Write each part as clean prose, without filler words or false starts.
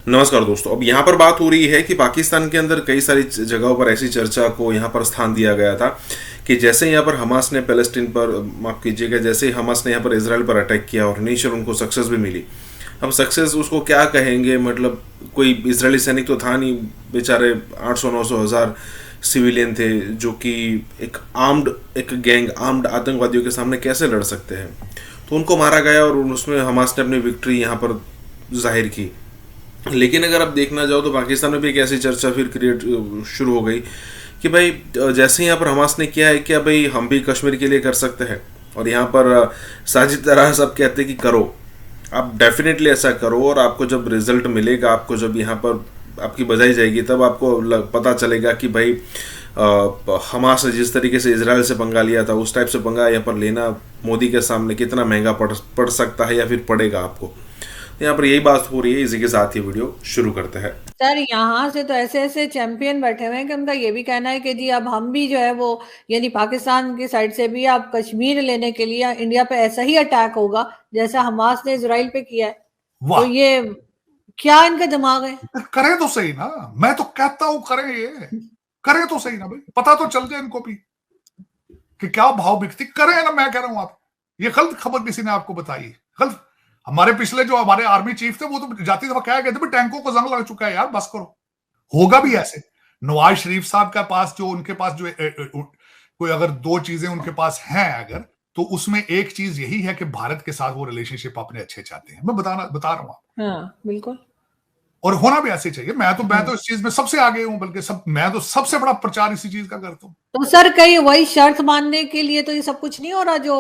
नमस्कार दोस्तों। अब यहाँ पर बात हो रही है कि पाकिस्तान के अंदर कई सारी जगहों पर ऐसी चर्चा को यहाँ पर स्थान दिया गया था कि जैसे यहाँ पर हमास ने पैलेस्टीन पर, माफ़ कीजिएगा, जैसे ही हमास ने यहाँ पर इसराइल पर अटैक किया और इनिशियल उनको सक्सेस भी मिली। अब सक्सेस उसको क्या कहेंगे, मतलब कोई इजरायली सैनिक तो था नहीं, बेचारे 800-900 हज़ार सिविलियन थे जो कि एक गैंग आर्म्ड आतंकवादियों के सामने कैसे लड़ सकते हैं। तो उनको मारा गया और उसमें हमास ने अपनी विक्ट्री यहाँ पर जाहिर की। लेकिन अगर आप देखना जाओ तो पाकिस्तान में भी एक ऐसी चर्चा फिर क्रिएट शुरू हो गई कि भाई जैसे यहाँ पर हमास ने किया है, क्या भाई हम भी कश्मीर के लिए कर सकते हैं। और यहाँ पर साजिद तरह सब कहते हैं कि करो, आप डेफिनेटली ऐसा करो, और आपको जब रिजल्ट मिलेगा, आपको जब यहाँ पर आपकी बजाई जाएगी, तब आपको पता चलेगा कि भाई हमास ने जिस तरीके से इसराइल से पंगा लिया था, उस टाइप से पंगा यहाँ पर लेना मोदी के सामने कितना महंगा पड़ सकता है या फिर पड़ेगा आपको। यहाँ पर यही बात हो रही है। इसी के साथ ही वीडियो शुरू करते हैं। सर यहाँ से तो ऐसे ऐसे चैंपियन बैठे हुए हैं कि उनका ये भी कहना है कि जी अब हम भी जो है वो, यानी पाकिस्तान की साइड से भी आप कश्मीर लेने के लिए इंडिया पे ऐसा ही अटैक होगा जैसा हमास ने इजराइल पे किया है। तो वाह, ये क्या इनका दिमाग है? करें तो सही ना। मैं तो कहता हूं करें, ये करें तो सही ना भाई, पता तो चल जाए इनको भी कि क्या भाव बिकती। करें ना, मैं कह रहा हूं आप, ये गलत खबर किसी ने आपको बताई, गलत। हमारे पिछले जो हमारे आर्मी चीफ थे वो तो जाती दफा क्या कहते थे, टैंकों को जंग लग चुका है यार, बस करो। होगा भी ऐसे। नवाज शरीफ साहब का पास जो, उनके पास जो कोई अगर दो चीजें उनके पास हैं अगर, तो उसमें एक चीज यही है कि भारत के साथ वो रिलेशनशिप अपने अच्छे चाहते हैं। मैं बता रहा हूं आप। हाँ बिल्कुल। और होना भी ऐसे चाहिए। मैं तो इस चीज में सबसे आगे हूं, बल्कि मैं तो सबसे बड़ा प्रचार इसी चीज का करता हूं। तो सर कहीं वही शर्त मानने के लिए तो ये सब कुछ नहीं हो रहा जो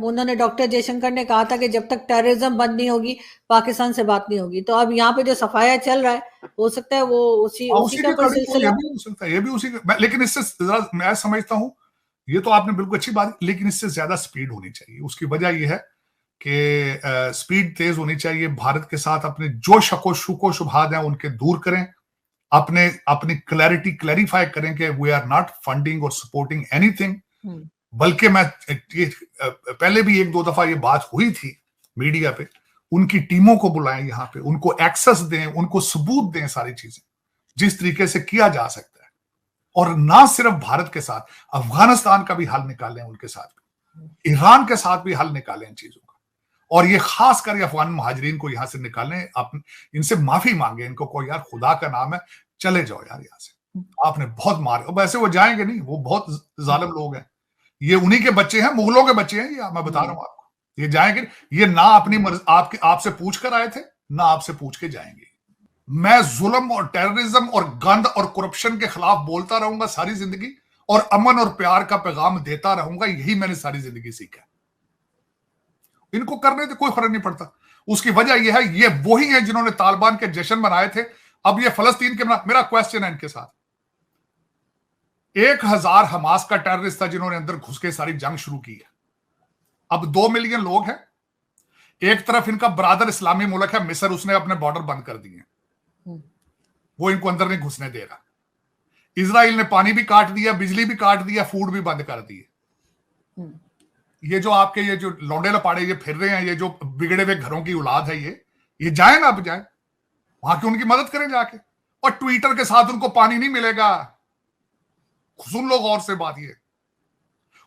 उन्होंने डॉक्टर जयशंकर ने कहा था कि जब तक टेररिज्म बंद नहीं होगी पाकिस्तान से बात नहीं होगी। तो अब यहाँ पे जो सफाया चल रहा है हो सकता है वो उसी उसी का के कोई कड़ी तो ये सिलसिला। भी हो सकता है, ये भी उसी का। लेकिन इससे ज्यादा मैं समझता हूं, ये तो आपने बिल्कुल अच्छी बात, लेकिन इससे ज्यादा स्पीड होनी चाहिए। उसकी वजह यह है कि स्पीड तेज होनी चाहिए। भारत के साथ अपने जो शको शुको शुभात हैं उनके दूर करें, अपनी क्लैरिटी क्लैरिफाई करें कि वी आर नॉट फंडिंग और सपोर्टिंग एनीथिंग। बल्कि मैं पहले भी एक दो दफा ये बात हुई थी मीडिया पे, उनकी टीमों को बुलाएं यहाँ पे, उनको एक्सेस दें, उनको सबूत दें, सारी चीजें जिस तरीके से किया जा सकता है। और ना सिर्फ भारत के साथ, अफगानिस्तान का भी हल निकालें, उनके साथ भी, ईरान के साथ भी हल निकालें इन चीजों का। और ये खास कर अफगान मुहाजिरीन को यहां से निकालें, आप इनसे माफी मांगे, इनको कोई यार खुदा का नाम है, चले जाओ यार यहां से, आपने बहुत मारे। वैसे वो जाएंगे नहीं, वो बहुत जालिम लोग हैं, ये उन्हीं के बच्चे हैं, मुगलों के बच्चे हैं, ये मैं बता रहा हूं आपको। ये जाएंगे, ये ना अपनी आपसे पूछ कर आए थे, ना आपसे पूछ के जाएंगे। मैं जुल्म और टेररिज्म और गंद और करप्शन के खिलाफ बोलता रहूंगा सारी जिंदगी, और अमन और प्यार का पैगाम देता रहूंगा। यही मैंने सारी जिंदगी सीखा। इनको करने से कोई फर्क नहीं पड़ता। उसकी वजह यह है, ये वही है जिन्होंने तालिबान के जश्न मनाए थे, अब ये फलस्तीन के मेरा क्वेश्चन है इनके साथ, 1000 हमास का टेररिस्ट था जिन्होंने अंदर घुस के सारी जंग शुरू की है। अब 2 मिलियन लोग हैं। एक तरफ इनका ब्रादर इस्लामी मुल्क है मिस्र, उसने अपने बॉर्डर बंद कर दिए, वो इनको अंदर नहीं घुसने दे रहा। इजराइल ने पानी भी काट दिया, बिजली भी काट दिया, फूड भी बंद कर दिए। ये जो आपके ये जो लौंडे लपाड़े ये फिर रहे हैं, ये जो बिगड़े हुए घरों की औलाद है, ये जाए ना, अब जाए वहां की उनकी मदद करें जाके। और ट्विटर के साथ उनको पानी नहीं मिलेगा, सुन लो गौर से बात ये।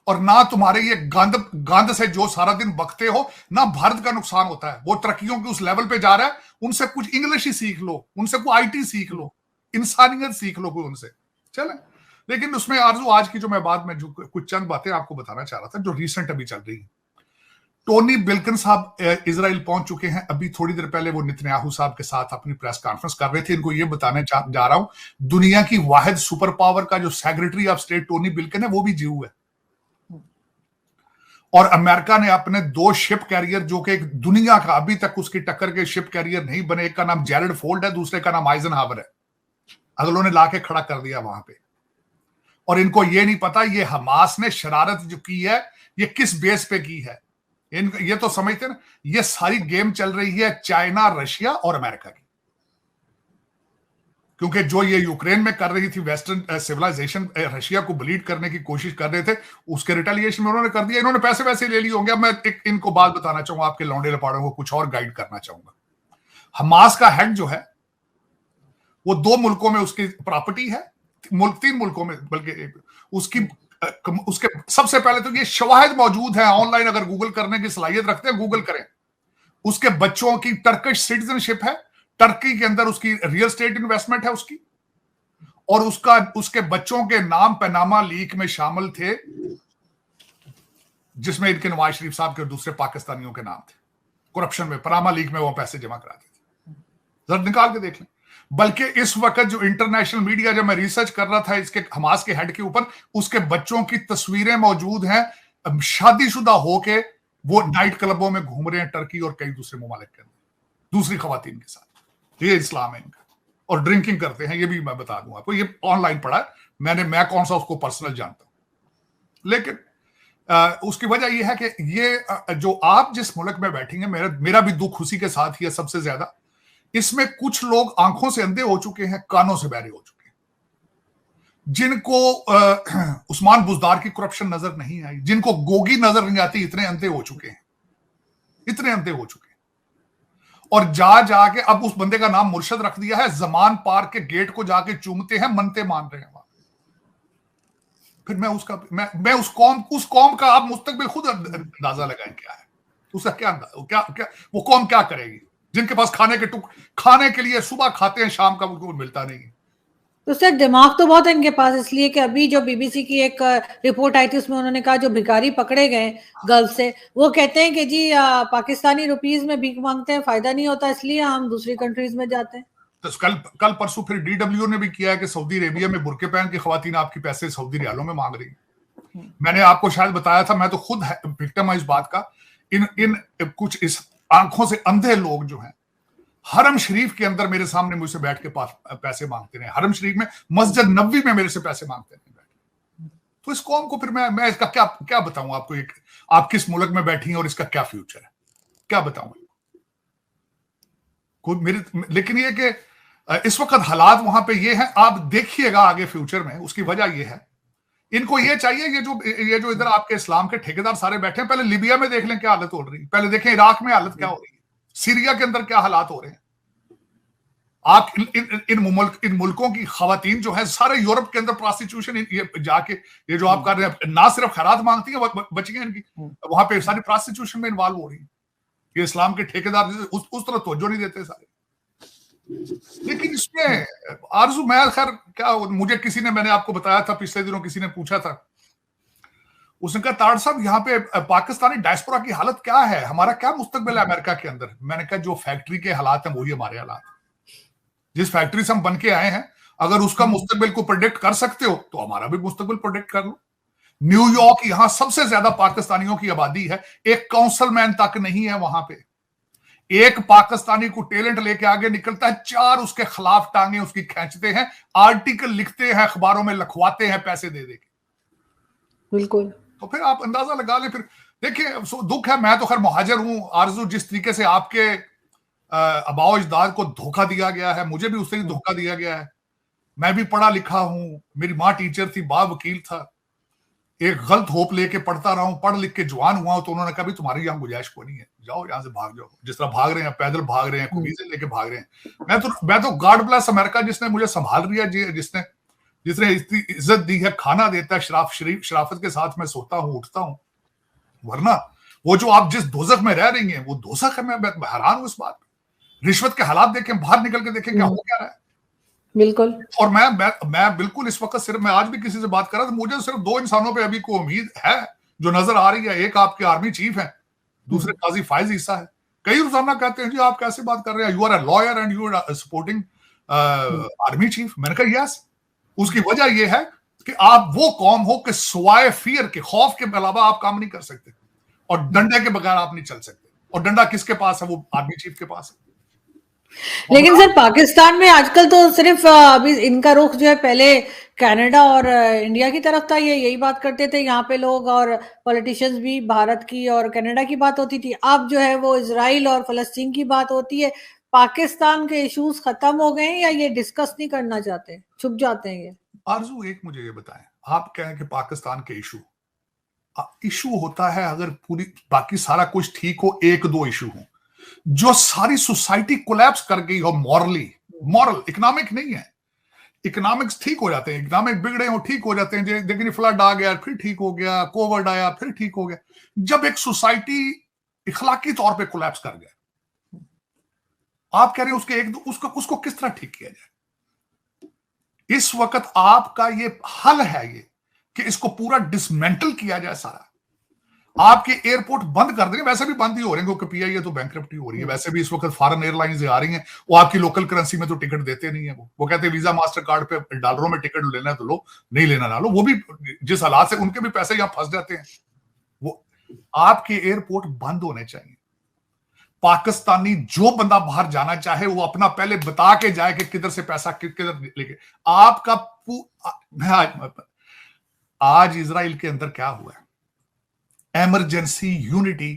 और ना तुम्हारे ये गंद से जो सारा दिन बकते हो, ना भारत का नुकसान होता है। वो तरक्कियों के उस लेवल पे जा रहा है, उनसे कुछ इंग्लिश ही सीख लो, उनसे कुछ आईटी सीख लो, इंसानियत सीख लो कोई उनसे, चले। लेकिन उसमें आरजू, आज की जो मैं बात में जो कुछ चंद बातें आपको बताना चाह रहा था जो रिसेंट अभी चल रही है। टोनी बिल्किन साहब इजराइल पहुंच चुके हैं। अभी थोड़ी देर पहले वो नेतन्याहू साहब के साथ अपनी प्रेस कॉन्फ्रेंस कर रहे थे। इनको ये बताने जा रहा हूं, दुनिया की वाहिद सुपर पावर का जो सेक्रेटरी ऑफ स्टेट टोनी बिल्किन है, वो भी जीव है। और अमेरिका ने अपने 2 शिप कैरियर, जो कि एक दुनिया का अभी तक उसकी टक्कर के शिप कैरियर नहीं बने, एक का नाम जेरड फोल्ड है, दूसरे का नाम आइजनहावर है, अगलों ने लाके खड़ा कर दिया वहां पे। और इनको ये नहीं पता ये हमास ने शरारत जो की है ये किस बेस पे की है। ये तो समझते ना, ये सारी गेम चल रही है चाइना, रशिया और अमेरिका की। क्योंकि जो ये यूक्रेन में कर रही थी वेस्टर्न सिविलाइजेशन, रशिया को ब्लीड करने की कोशिश कर रहे थे, उसके रिटेलिएशन में उन्होंने कर दिया। इन्होंने पैसे वैसे ले लिए होंगे। अब मैं इनको बात बताना चाहूंगा, आपके लौंडे लपाड़ों को कुछ और गाइड करना चाहूंगा। हमास का हेड जो है वो 2 मुल्कों में उसकी प्रॉपर्टी है, 3 मुल्कों में बल्कि उसके सबसे पहले तो ये शवाहिद मौजूद है ऑनलाइन, अगर गूगल करने की सलाहियत रखते हैं गूगल करें। उसके बच्चों की टर्किश सिटीजनशिप है, टर्की के अंदर उसकी रियल एस्टेट इन्वेस्टमेंट है उसकी, और उसके बच्चों के नाम पनामा लीक में शामिल थे, जिसमें इनके नवाज शरीफ साहब के और दूसरे पाकिस्तानियों के नाम थे। करप्शन में पनामा लीक में वो पैसे जमा कराते थे, जरा निकाल के देख लें। बल्कि इस वक्त जो इंटरनेशनल मीडिया, जब मैं रिसर्च कर रहा था इसके हमास के हेड के ऊपर, उसके बच्चों की तस्वीरें मौजूद हैं शादीशुदा होके वो नाइट क्लबों में घूम रहे हैं टर्की और कई दूसरे ममालिक के अंदर दूसरी खवातीन के साथ। ये इस्लाम है इनका, और ड्रिंकिंग करते हैं, ये भी मैं बता दूं आपको, ये ऑनलाइन पढ़ा है मैं कौन सा उसको पर्सनल जानता हूं। लेकिन उसकी वजह यह है कि ये जो आप जिस मुल्क में बैठेंगे, मेरा भी दुख उसी के साथ ही है सबसे ज्यादा। इसमें कुछ लोग आंखों से अंधे हो चुके हैं, कानों से बहरे हो चुके हैं, जिनको उस्मान बुजदार की करप्शन नजर नहीं आई, जिनको गोगी नजर नहीं आती, इतने अंधे हो चुके हैं, इतने अंधे हो चुके हैं। और जाके अब उस बंदे का नाम मुर्शद रख दिया है, जमान पार्क के गेट को जाके चूमते हैं, मनते मान रहे हैं वहां। फिर मैं उस कौम का आप मुस्तकबिल खुद अंदाजा लगाएं क्या है, उसका क्या वो कौम क्या करेगी, जिनके पास खाने के लिए सुबह खाते हैं, शाम का उनको मिलता नहीं है। तो सर दिमाग तो बहुत है इनके पास, इसलिए कि अभी जो बीबीसी की एक रिपोर्ट आई थी उसमें उन्होंने कहा जो भिखारी पकड़े गए गल्फ से, वो कहते हैं कि जी पाकिस्तानी रुपीस में भीख मांगते हैं, फायदा नहीं होता, इसलिए हम दूसरी कंट्रीज में जाते हैं। तो कल परसों फिर डीडब्ल्यू ने भी किया है कि सऊदी अरेबिया में बुरके पहन के खवातीन आपकी पैसे सऊदी रियालों में मांग रही। मैंने आपको शायद बताया था, मैं तो खुद विक्टिम है इस बात का। इन कुछ इस आंखों से अंधे लोग जो हैं, हरम शरीफ के अंदर मेरे सामने मुझसे बैठ के पैसे मांगते रहे, हरम शरीफ में, मस्जिद नबवी में मेरे से पैसे मांगते रहे। तो इस कौम को फिर मैं इसका क्या बताऊं आपको, आप किस मुल्क में बैठी हैं और इसका क्या फ्यूचर है, क्या बताऊं लेकिन ये कि इस वक्त हालात वहां पे ये हैं, आप देखिएगा आगे फ्यूचर में। उसकी वजह ये है, इनको ये चाहिए, ये जो इधर आपके इस्लाम के ठेकेदार सारे बैठे हैं, पहले लिबिया में देख लें क्या हालत हो रही है, पहले देखें इराक में हालत क्या हो रही है, सीरिया के अंदर क्या हालात हो रहे हैं। आप इन मुल्कों की खवातीन जो है सारे यूरोप के अंदर प्रोस्टिट्यूशन जाके ये जो आप कर रहे हैं, ना सिर्फ खैरात मांगती है बच्चियां इनकी, वहां पे सारी प्रोस्टिट्यूशन में इन्वॉल्व हो रही है। ये इस्लाम के ठेकेदार उस तरह तवज्जो नहीं देते सारे। लेकिन इसमें आरजू, मैं खैर क्या, मुझे किसी ने, मैंने आपको बताया था पिछले दिनों, किसी ने पूछा था, उसने कहा ताड़ साहब यहाँ पे पाकिस्तानी डायस्पोरा की हालत क्या है, हमारा क्या मुस्तकबिल है अमेरिका के अंदर। मैंने कहा जो फैक्ट्री के हालात हैं वही हमारे हालात, जिस फैक्ट्री से हम बन के आए हैं, अगर उसका मुस्तकबिल को प्रेडिक्ट कर सकते हो तो हमारा भी मुस्तकबिल प्रेडिक्ट कर लो। न्यूयॉर्क, यहां सबसे ज्यादा पाकिस्तानियों की आबादी है, एक काउंसलमैन तक नहीं है वहां पे। एक पाकिस्तानी को टैलेंट लेके आगे निकलता है, 4 उसके खिलाफ टांगे उसकी खींचते हैं, आर्टिकल लिखते हैं, अखबारों में लिखवाते हैं पैसे दे के। बिल्कुल। तो फिर आप अंदाजा लगा ले। फिर देखिए, दुख है, मैं तो खैर मुहाजिर हूं आरजू, जिस तरीके से आपके आबाओ अजदाद को धोखा दिया गया है, मुझे भी उससे ही धोखा दिया गया है। मैं भी पढ़ा लिखा हूं, मेरी माँ टीचर थी, बाप वकील था, एक गलत होप लेके पढ़ता रहा हूं, पढ़ लिख के जवान हुआ हूं, तो उन्होंने कहा भी तुम्हारी यहाँ गुंजाइश को नहीं है, जाओ यहाँ से भाग जाओ। जिस तरह भाग रहे हैं, पैदल भाग रहे हैं, वीजे लेके भाग रहे हैं। मैं तो गॉड ब्लेस अमेरिका, जिसने मुझे संभाल लिया, जिसने इतनी इज्जत दी है, खाना देता है, शराफत के साथ मैं सोता हूँ, उठता हूँ। वरना वो जो आप जिस दोजख में रह रही हैं, वो दोजख है। मैं हैरान हूं इस बात पे। रिश्वत के हालात देखें, बाहर निकल के देखें क्या हो क्या रहा है। बिल्कुल। और मैं बिल्कुल इस वक्त सिर्फ, मैं आज भी किसी से बात कर रहा था, मुझे सिर्फ 2 इंसानों पे अभी को उम्मीद है जो नजर आ रही है। एक आपके आर्मी चीफ है, दूसरे काजी फायज ईसा है। कई रोजाना कहते हैं जी आप कैसे बात कर रहे हैं, you are a lawyer and you are supporting army chief. मैंने कहा यस, उसकी वजह यह है कि आप वो कौम हो कि सिवाय फियर के, खौफ के अलावा आप काम नहीं कर सकते, और डंडे के बगैर आप नहीं चल सकते। और डंडा किसके पास है? वो आर्मी चीफ के पास है। लेकिन सर पाकिस्तान में आजकल तो सिर्फ अभी इनका रुख जो है, पहले कनाडा और इंडिया की तरफ था, ये यही बात करते थे यहाँ पे लोग, और पॉलिटिशियंस भी भारत की और कनाडा की बात होती थी। अब जो है वो इजराइल और फलस्तीन की बात होती है। पाकिस्तान के इश्यूज खत्म हो गए हैं या ये डिस्कस नहीं करना चाहते, छुप जाते हैं ये? आरजू, एक मुझे ये बताएं, आप कहें कि पाकिस्तान के इशू होता है अगर पूरी बाकी सारा कुछ ठीक हो, 1-2 इशू हो, जो सारी सोसाइटी कोलैप्स कर गई हो मॉरली, मॉरल, इकोनॉमिक नहीं है। इकोनॉमिक्स ठीक हो जाते हैं, इकोनॉमिक बिगड़े हो ठीक हो जाते हैं, लेकिन फ्लड आ गया फिर ठीक हो गया, कोविड आया फिर ठीक हो गया। जब एक सोसाइटी इखलाकी तौर पे कोलैप्स कर गया, आप कह रहे हैं उसको किस तरह ठीक किया जाए? इस वक्त आपका ये हल है ये कि इसको पूरा डिसमेंटल किया जाए सारा। आपके एयरपोर्ट बंद कर देंगे, वैसे भी बंद ही हो रहे हैं क्योंकि पीआईए तो बैंकरप्टी हो रही है। वैसे भी इस वक्त फॉरेन एयरलाइंस आ रही हैं, वो आपकी लोकल करेंसी में तो टिकट देते नहीं है। वो कहते हैं वीजा मास्टर कार्ड पे डॉलरों में टिकट लेना है तो लो, नहीं लेना ना लो। वो भी जिस हालात से उनके भी पैसे यहां फंस जाते हैं। वो आपके एयरपोर्ट बंद होने चाहिए। पाकिस्तानी जो बंदा बाहर जाना चाहे वो अपना पहले बता के जाए कि किधर से पैसा किधर लेके। आपका आज इजराइल के अंदर क्या हुआ है? इमरजेंसी यूनिटी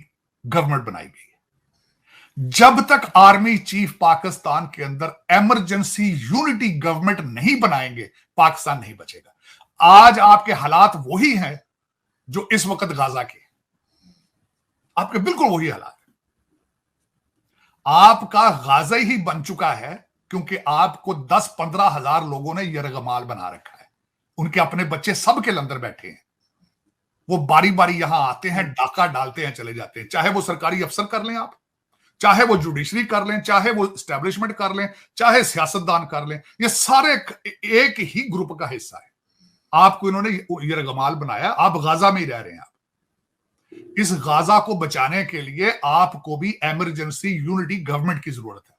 गवर्नमेंट बनाई गई है। जब तक आर्मी चीफ पाकिस्तान के अंदर इमरजेंसी यूनिटी गवर्नमेंट नहीं बनाएंगे, पाकिस्तान नहीं बचेगा। आज आपके हालात वही हैं जो इस वक्त गाजा के, आपके बिल्कुल वही हालात। आपका गाजा ही बन चुका है क्योंकि आपको 10-15 हजार लोगों ने यरगमाल बना रखा है। उनके अपने बच्चे सबके अंदर बैठे हैं। वो बारी बारी यहां आते हैं, डाका डालते हैं, चले जाते हैं। चाहे वो सरकारी अफसर कर लें आप, चाहे वो जुडिशरी कर लें, चाहे वो एस्टेब्लिशमेंट कर लें, चाहे सियासतदान कर लें, ये सारे एक ही ग्रुप का हिस्सा है। आपको इन्होंने यरगमाल बनाया, आप गाजा में ही रह रहे हैं। आप इस गाजा को बचाने के लिए आपको भी इमरजेंसी यूनिटी गवर्नमेंट की जरूरत है।